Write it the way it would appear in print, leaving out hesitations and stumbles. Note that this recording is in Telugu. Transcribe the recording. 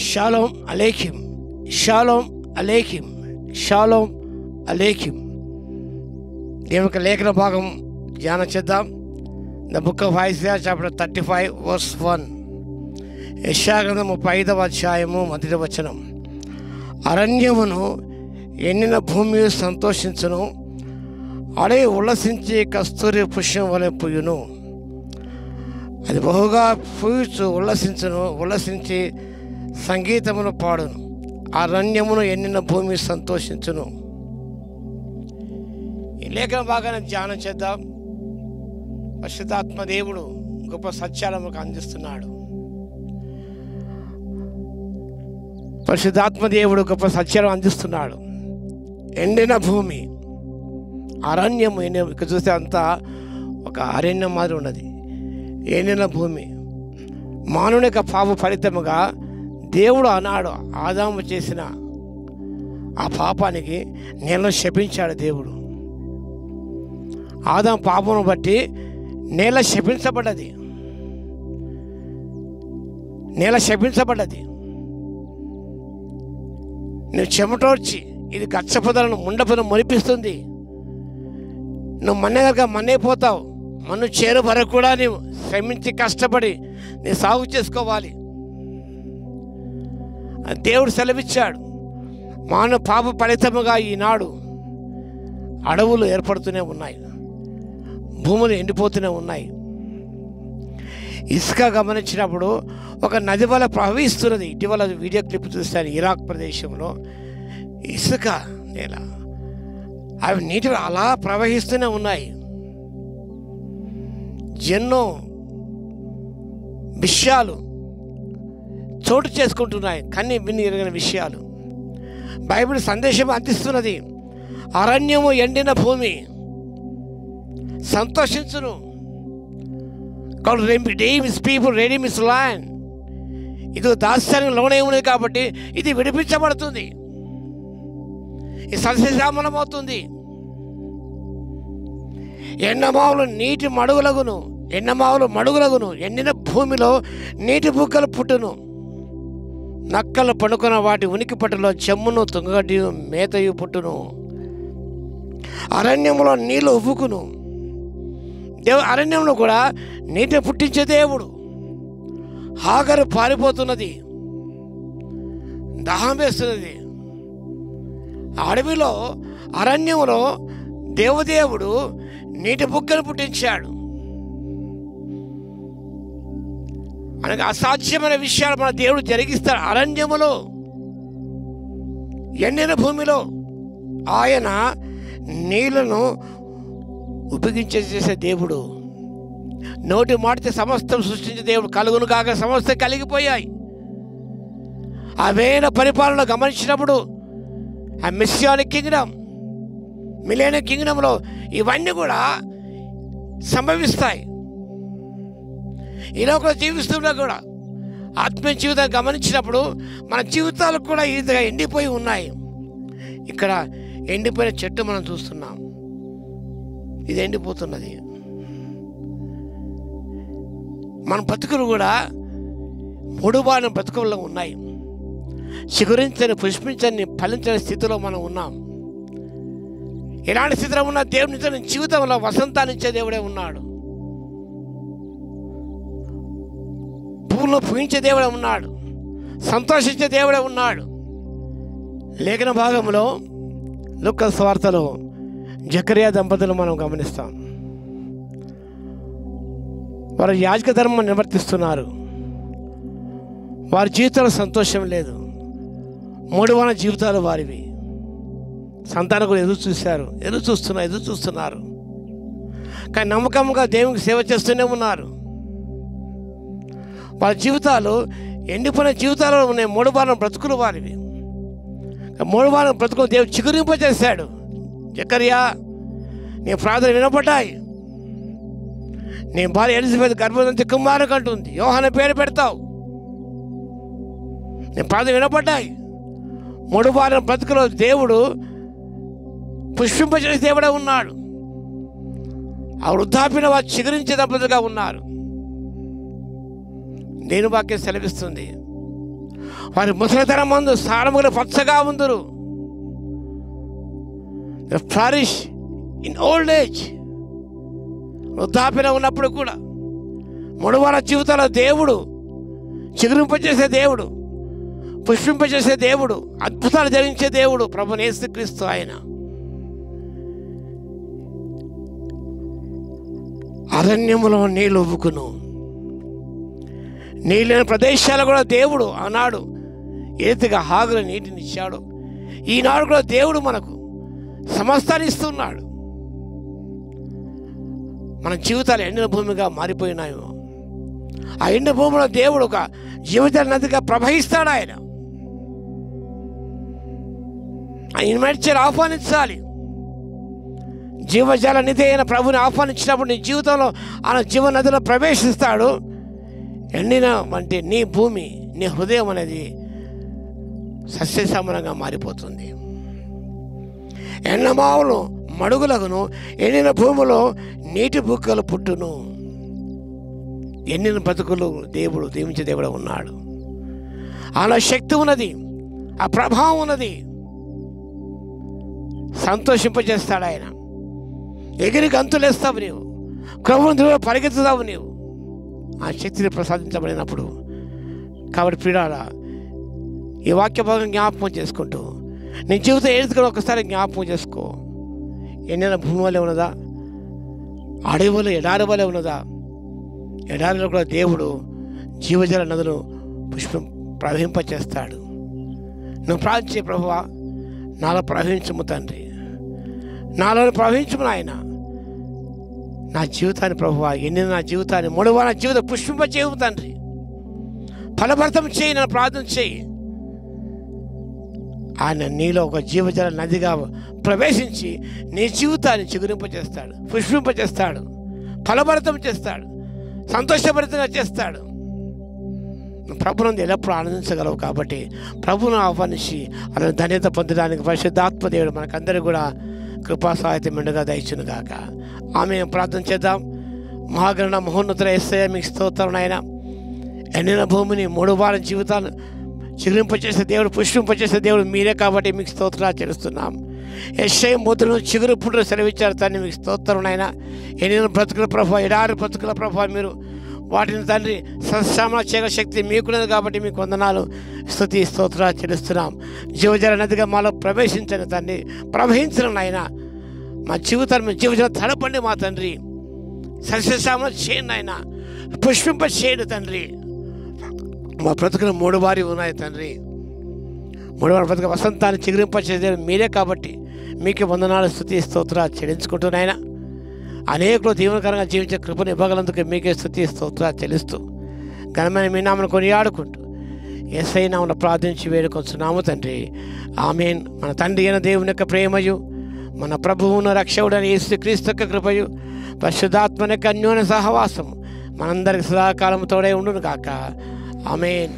షాలోమ్ అలేఖిం, షాలోమ్ అలేఖిం, షాలోమ్ అలేఖిం. దేవుని యొక్క లేఖన భాగం ధ్యానం చేద్దాం. The book of Isaiah chapter 35 verse 1. యెషయా గ్రంథం 35వ అధ్యాయము 1వ వచనం. అరణ్యమును ఎండిన భూమి సంతోషించును, అడవి ఉల్లసించి కస్తూరి పుష్పం వలె పూయును. అది బహుగా పూయుచు ఉల్లసించి సంగీతమును పాడును. అరణ్యమును ఎండిన భూమి సంతోషించును. ఈ లేఖన భాగాన్ని ధ్యానం చేద్దాం. పరిశుద్ధాత్మ దేవుడు గొప్ప సత్యాలను మనకు అందిస్తున్నాడు. పరిశుద్ధాత్మ దేవుడు గొప్ప సత్యాలను అందిస్తున్నాడు. ఎండిన భూమి, అరణ్యము. ఇక్కడ చూస్తే అంతా ఒక అరణ్యం మాదిరి ఉన్నది. ఎండిన భూమి మానవుని యొక్క పాప ఫలితముగా దేవుడు అన్నాడు, ఆదాము చేసిన ఆ పాపానికి నేలను శపించాడు దేవుడు. ఆదాము పాపమును బట్టి నేల శపించబడ్డది. నువ్వు చెమటోడ్చి ఇది గచ్చపొదలను ముండపొదను మొలిపిస్తుంది. నువ్వు మన్నెగరగా మన్నైపోతావు. మన్ను చేరు వరకు కూడా నీవు శ్రమించి కష్టపడి నీ సాగు చేసుకోవాలి. దేవుడు సెలవిచ్చాడు. మానవ పాప ఫలితముగా ఈనాడు అడవులు ఏర్పడుతూనే ఉన్నాయి, భూములు ఎండిపోతూనే ఉన్నాయి. ఇసుక గమనించినప్పుడు ఒక నది వల్ల ప్రవహిస్తున్నది. ఇటీవల వీడియో క్లిప్ చూస్తాను. ఇరాక్ ప్రదేశంలో ఇసుక నేల, అవి నీటి అలా ప్రవహిస్తూనే ఉన్నాయి. ఎన్నో విషయాలు చోటు చేసుకుంటున్నాయి, కానీ విని ఎరగని విషయాలు. బైబిల్ సందేశం అందిస్తున్నది. అరణ్యము ఎండిన భూమి సంతోషించును. God redeem his people, redeem his land. ఇది దాస్యానికి లోనే ఉన్నది కాబట్టి ఇది విడిపించబడుతుంది, ఇది సస్యశ్యామలమవుతుంది. ఎండమావులు నీటి మడుగులగును, ఎండమావులు మడుగులగును. ఎండిన భూమిలో నీటి బుగ్గలు పుట్టును. నక్కలు పడుకున్న వాటి ఉనికి పట్టులో చెమ్మును, తుంగగడ్డి మేతయు పుట్టును. అరణ్యంలో నీళ్ళు ఉవ్వుకును. అరణ్యంలో కూడా నీటిని పుట్టించే దేవుడు. హాగరు పారిపోతున్నది, దాహం వేస్తున్నది. అడవిలో అరణ్యంలో దేవదేవుడు నీటి బుగ్గను పుట్టించాడు. అనగా అసాధ్యమైన విషయాలు మన దేవుడు జరిగిస్తాడు. అరణ్యములో ఎండిన భూమిలో ఆయన నీళ్లను ఉపయోగించేసే దేవుడు. నోటి మాటితే సమస్తం సృష్టించే దేవుడు. కలుగును కాక సమస్తం కలిగిపోయాయి. అవేన పరిపాలన గమనించినప్పుడు ఆ మెస్సియానిక్ కింగ్డమ్, మిలేనియం కింగ్డమ్లో ఇవన్నీ కూడా సంభవిస్తాయి. ఇలా కూడా జీవిస్తున్నా కూడా ఆత్మీయ జీవితాన్ని గమనించినప్పుడు మన జీవితాలు కూడా ఈజీగా ఎండిపోయి ఉన్నాయి. ఇక్కడ ఎండిపోయిన చెట్టు మనం చూస్తున్నాం, ఇది ఎండిపోతున్నది. మన బతుకులు కూడా మూడుబారిన బతుకుల్లో ఉన్నాయి. చిగురించని, పుష్పించని, ఫలించని స్థితిలో మనం ఉన్నాం. ఎలాంటి స్థితిలో ఉన్న దేవుని జీవితంలో వసంతాన్నిచ్చే దేవుడే ఉన్నాడు. పూలను పూయించే దేవుడే ఉన్నాడు. సంతోషించే దేవుడే ఉన్నాడు. లేఖన భాగంలో లూకా సువార్తలో జకరియా దంపతులు మనం గమనిస్తాం. వారు యాజక ధర్మం నిర్వర్తిస్తున్నారు. వారి జీవితంలో సంతోషం లేదు. మూడువాన జీవితాలు వారివి. సంతానం కూడా ఎదురు చూస్తున్నారు. కానీ నమ్మకంగా దేవునికి సేవ చేస్తూనే ఉన్నారు. వారి జీవితాలు ఎండిపోయిన జీవితాలు ఉన్నాయి. మూడువారం బ్రతుకులు వారివి. మూడువారం బ్రతుకులు దేవుడు చిగురింపజేశాడు. జకరియా, నీ ప్రార్థన వినపడ్డాయి. నీ భార్య ఎలిజబెత్ గర్భం నుంచి కుమారుని కంటుంది. యోహాను పేరు పెడతావు. నీ ప్రార్థన వినపడ్డాయి. మూడువారం బ్రతుకులో దేవుడు పుష్పింపజేసే దేవుడే ఉన్నాడు. ఆ వృద్ధాపిన వారు చిగురించే దంపతులుగా ఉన్నారు. దేని వాక్యం సెలవిస్తుంది. వారి ముసలితనం మందు సారముగా పచ్చగా ఉందరు. Flourish in old age. వృద్ధాప్యలో ఉన్నప్పుడు కూడా ముడువాల జీవితాల దేవుడు చిగురింపచేసే దేవుడు, పుష్పింపచేసే దేవుడు, అద్భుతాలు జరిగించే దేవుడు ప్రభువు యేసుక్రీస్తు. ఆయన అరణ్యములో నీళ్ళు ఉవ్వుకును. నీళ్ళని ప్రదేశాలు కూడా దేవుడు ఆనాడు ఏతిగా హాగుల నీటిని ఇచ్చాడు. ఈనాడు కూడా దేవుడు మనకు సమస్తాన్ని ఇస్తున్నాడు. మన జీవితాలు ఎండిన భూమిగా మారిపోయినాయో ఆ ఎండిన భూమిలో దేవుడు ఒక జీవిత నదిగా ప్రవహిస్తాడు. ఆయన ఇన్వైట్ చేయాలి, ఆహ్వానించాలి. జీవజల నిధి అయిన ప్రభుని ఆహ్వానించినప్పుడు నీ జీవితంలో ఆయన జీవ నదిలో ప్రవేశిస్తాడు. ఎండిన వంటి నీ భూమి, నీ హృదయం అనేది సస్యశ్యామలంగా మారిపోతుంది. ఎండమావులు మడుగులగును, ఎండిన భూమిలో నీటి బుక్కలు పుట్టును. ఎండిన బతుకులు దేవుడు దీవించే దేవుడు ఉన్నాడు. అలా శక్తి ఉన్నది, ఆ ప్రభావం ఉన్నది. సంతోషింపజేస్తాడు ఆయన. ఎగిరి గంతులేస్తావు నీవు, ప్రభువుని దేవుడు పరిగెత్తుతావు నీవు ఆ శక్తిని ప్రసాదించబడినప్పుడు. కాబట్టి ప్రియులారా, ఈ వాక్య భాగం జ్ఞాపకం చేసుకుంటూ నీ జీవితం ఏడుచుకొని ఒకసారి జ్ఞాపకం చేసుకో. ఎండిన భూమి వలె ఉన్నదా? అడవులు ఎడారి వలె ఉన్నదా? ఎడారిలో కూడా దేవుడు జీవజల నదులు ప్రవహింపచేస్తాడు. నువ్వు ప్రార్థించే, ప్రభువా నాలో ప్రవహించుము తండ్రి, నాలో ప్రవహించుము నాయన. నా జీవితాన్ని ప్రభువా, ఎండిన నా జీవితాన్ని, మూడవ నా జీవితం పుష్పింపచేయము తండ్రి. ఫలభరితం చేయి, నన్ను ప్రార్థన చేయి. ఆయన నీలో ఒక జీవజల నదిగా ప్రవేశించి నీ జీవితాన్ని చిగురింపచేస్తాడు, పుష్పింపచేస్తాడు, ఫలభరితం చేస్తాడు, సంతోషభరితంగా చేస్తాడు. ప్రభునందు ఎల్లప్పుడూ ఆనందించగలవు. కాబట్టి ప్రభువును ఆహ్వానించి అలా ధన్యత పొందడానికి పరిశుద్ధాత్మ దేవుడు మనకందరికీ కూడా కృపా సహాయత మెండుగా దయచును గాక. ఆమె ప్రార్థన చేద్దాం. మహాగణ మహోన్నతుల యేసయ్య మీకు స్తోత్రం నాయన. ఎండిన భూమిని మూడు వారం జీవితాలు చిగురింపచేసే దేవుడు, పుష్పింపచేసే దేవుడు మీరే. కాబట్టి మీకు స్తోత్రాలు చెల్లిస్తున్నాం. యెషయా ముద్రను చిగురు పుట్టును సెలవిచ్చారు తండ్రి, మీకు స్తోత్రం నాయన. ఎండిన బ్రతుకుల ప్రభావ, ఎడారి బ్రతుకుల ప్రభావ మీరు వాటిని తండ్రి సశ్యామల చేయగల శక్తి మీకున్నది. కాబట్టి మీకు వందనాలు, స్తుతి, స్తోత్రాలు చెల్లిస్తున్నాం. జీవజల నదిగా మాలో ప్రవేశించండి తండ్రి, ప్రవహించడం నాయన. మా జీవితాన్ని, మీ జీవజల తడపండి మా తండ్రి. సస్యశ్యామల చేయండి ఆయన, పుష్పింప చేయండి తండ్రి. మా బ్రతుకులు మూడు వారి ఉన్నాయి తండ్రి. మూడు వారి బ్రతుకు వసంతాన్ని చిగురింపచేసేది మీరే. కాబట్టి మీకు వందనాలు, స్తుతి, స్తోత్రాలు చెల్లించుకుంటున్నాయన. అనేకులు దీవెనకరంగా జీవించే కృపను ఇవ్వగలందుకు మీకే స్తుతి, స్తోత్రాలు చెల్లిస్తూ ఘనమైన మీ నామను కొనియాడుకుంటూ యేసయ్య నామమున ప్రార్థించి వేడుకొంచున్నాము తండ్రి. ఆమేన్. మన తండ్రి అయిన దేవుని యొక్క ప్రేమయు, మన ప్రభువును రక్షకుడైన యేసుక్రీస్తు యొక్క కృపయు, పరిశుద్ధాత్మ యొక్క అన్యోన్య సహవాసము మనందరికి సదాకాలం తోడై ఉండును గాక. ఆమేన్.